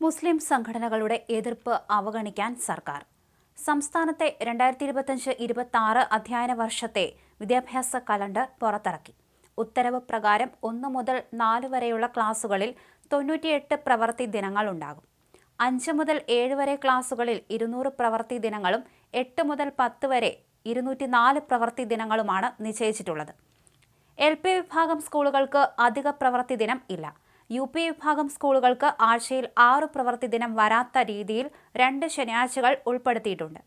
മുസ്ലിം സംഘടനകളുടെ എതിർപ്പ് അവഗണിക്കാൻ സർക്കാർ. സംസ്ഥാനത്തെ 2025-26 അധ്യയന വർഷത്തെ വിദ്യാഭ്യാസ കലണ്ടർ പുറത്തിറക്കി. ഉത്തരവ് പ്രകാരം 1 മുതൽ 4 വരെയുള്ള ക്ലാസുകളിൽ 98 പ്രവൃത്തി ദിനങ്ങളുണ്ടാകും. 5 മുതൽ 7 വരെ ക്ലാസുകളിൽ 200 പ്രവൃത്തി ദിനങ്ങളും 8 മുതൽ 10 വരെ 204 പ്രവൃത്തി ദിനങ്ങളുമാണ് നിശ്ചയിച്ചിട്ടുള്ളത്. LP വിഭാഗം സ്കൂളുകൾക്ക് അധിക പ്രവൃത്തി ദിനം ഇല്ല. UP വിഭാഗം സ്കൂളുകൾക്ക് ആഴ്ചയിൽ 6 പ്രവൃത്തി ദിനം വരാത്ത രീതിയിൽ 2 ശനിയാഴ്ചകൾ ഉൾപ്പെടുത്തിയിട്ടുണ്ട്.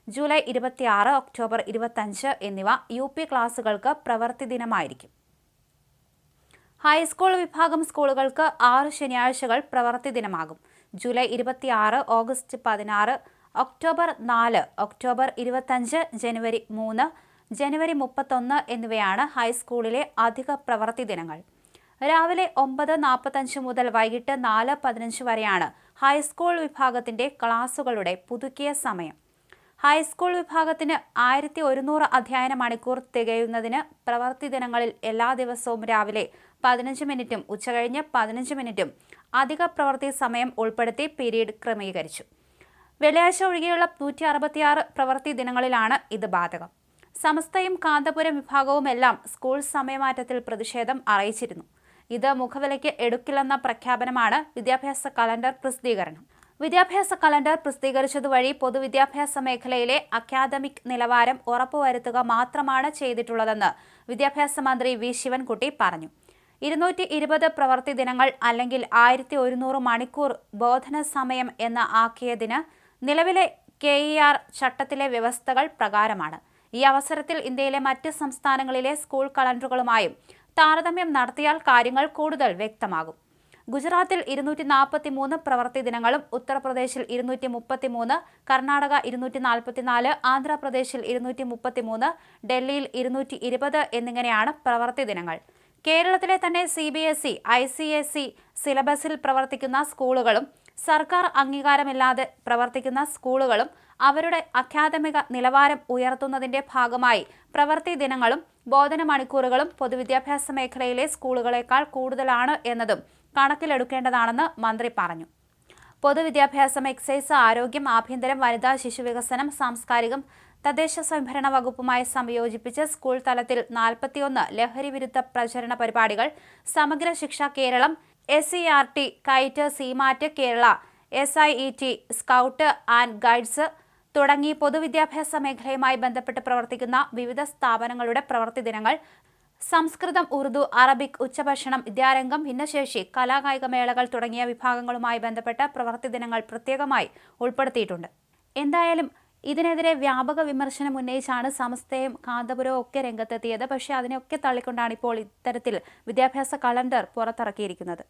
ജൂലൈ 26, ഒക്ടോബർ 25 എന്നിവ UP ക്ലാസുകൾക്ക് പ്രവൃത്തി ദിനമായിരിക്കും. ഹൈസ്കൂൾ വിഭാഗം സ്കൂളുകൾക്ക് 6 ശനിയാഴ്ചകൾ പ്രവൃത്തി ദിനമാകും. ജൂലൈ 26, ഓഗസ്റ്റ് 16, ഒക്ടോബർ 4, ഒക്ടോബർ 25, ജനുവരി 3, ജനുവരി 31 എന്നിവയാണ് ഹൈസ്കൂളിലെ അധിക പ്രവൃത്തി ദിനങ്ങൾ. രാവിലെ 9:45 മുതൽ വൈകിട്ട് 4:15 വരെയാണ് ഹൈസ്കൂൾ വിഭാഗത്തിന്റെ ക്ലാസുകളുടെ പുതുക്കിയ സമയം. ഹൈസ്കൂൾ വിഭാഗത്തിന് 1100 അധ്യയന മണിക്കൂർ തികയുന്നതിന് പ്രവൃത്തി ദിനങ്ങളിൽ എല്ലാ ദിവസവും രാവിലെ 15 മിനിറ്റും ഉച്ചകഴിഞ്ഞ് 15 മിനിറ്റും അധിക പ്രവൃത്തി സമയം ഉൾപ്പെടുത്തി പീരീഡ് ക്രമീകരിച്ചു. വെള്ളിയാഴ്ച ഒഴികെയുള്ള 166 പ്രവൃത്തി ദിനങ്ങളിലാണ് ഇത് ബാധകം. സമസ്തയും കാന്തപുരം വിഭാഗവുമെല്ലാം സ്കൂൾ സമയമാറ്റത്തിൽ പ്രതിഷേധം അറിയിച്ചിരുന്നു. ഇത് മുഖവിലയ്ക്ക് എടുക്കില്ലെന്ന പ്രഖ്യാപനമാണ് വിദ്യാഭ്യാസ കലണ്ടർ പ്രസിദ്ധീകരണം. വിദ്യാഭ്യാസ കലണ്ടർ പ്രസിദ്ധീകരിച്ചതുവഴി പൊതുവിദ്യാഭ്യാസ മേഖലയിലെ അക്കാദമിക് നിലവാരം ഉറപ്പുവരുത്തുക മാത്രമാണ് ചെയ്തിട്ടുള്ളതെന്ന് വിദ്യാഭ്യാസ മന്ത്രി വി ശിവൻകുട്ടി പറഞ്ഞു. 220 പ്രവൃത്തി ദിനങ്ങൾ അല്ലെങ്കിൽ 1100 മണിക്കൂർ ബോധന സമയം എന്ന് ആക്കിയതിന് നിലവിലെ KER ചട്ടത്തിലെ വ്യവസ്ഥകൾ പ്രകാരമാണ്. ഈ അവസരത്തിൽ ഇന്ത്യയിലെ മറ്റ് സംസ്ഥാനങ്ങളിലെ സ്കൂൾ കലണ്ടറുകളുമായും താരതമ്യം നടത്തിയാൽ കാര്യങ്ങൾ കൂടുതൽ വ്യക്തമാകും. ഗുജറാത്തിൽ 243 പ്രവൃത്തി ദിനങ്ങളും ഉത്തർപ്രദേശിൽ 233, കർണാടക 244, ആന്ധ്രാപ്രദേശിൽ 233, ഡൽഹിയിൽ 220 എന്നിങ്ങനെയാണ് പ്രവൃത്തി ദിനങ്ങൾ. കേരളത്തിലെ തന്നെ CBSE, ICSE സിലബസിൽ പ്രവർത്തിക്കുന്ന സ്കൂളുകളും സർക്കാർ അംഗീകാരമില്ലാതെ പ്രവർത്തിക്കുന്ന സ്കൂളുകളും അവരുടെ അക്കാദമിക നിലവാരം ഉയർത്തുന്നതിന്റെ ഭാഗമായി പ്രവൃത്തി ദിനങ്ങളും ബോധന മണിക്കൂറുകളും പൊതുവിദ്യാഭ്യാസ മേഖലയിലെ സ്കൂളുകളേക്കാൾ കൂടുതലാണ് എന്നതും കണക്കിലെടുക്കേണ്ടതാണെന്ന് മന്ത്രി പറഞ്ഞു. പൊതുവിദ്യാഭ്യാസം, എക്സൈസ്, ആരോഗ്യം, ആഭ്യന്തരം, വനിതാ ശിശുവികസനം, സാംസ്കാരികം, തദ്ദേശ സ്വയംഭരണ വകുപ്പുമായി സംയോജിപ്പിച്ച് സ്കൂൾ തലത്തിൽ 41 ലഹരി വിരുദ്ധ പ്രചരണ പരിപാടികൾ, Samagra Shiksha Keralam, SCERT, KITE, Siemat Kerala, SIET, scout and guides തുടങ്ങി പൊതുവിദ്യാഭ്യാസ മേഖലയുമായി ബന്ധപ്പെട്ട് പ്രവർത്തിക്കുന്ന വിവിധ സ്ഥാപനങ്ങളുടെ പ്രവൃത്തി ദിനങ്ങൾ, സംസ്കൃതം, ഉറുദു, അറബിക്, ഉച്ചഭക്ഷണം, വിദ്യാരംഗം, ഭിന്നശേഷി, കലാകായിക മേളകൾ തുടങ്ങിയ വിഭാഗങ്ങളുമായി ബന്ധപ്പെട്ട പ്രവൃത്തി ദിനങ്ങൾ പ്രത്യേകമായി ഉൾപ്പെടുത്തിയിട്ടുണ്ട്. എന്തായാലും ഇതിനെതിരെ വ്യാപക വിമർശനം ഉന്നയിച്ചാണ് സമസ്തയും കാന്തപുരവും ഒക്കെ രംഗത്തെത്തിയത്. പക്ഷേ അതിനെയൊക്കെ തള്ളിക്കൊണ്ടാണ് ഇപ്പോൾ ഇത്തരത്തിൽ വിദ്യാഭ്യാസ കലണ്ടർ പുറത്തിറക്കിയിരിക്കുന്നത്.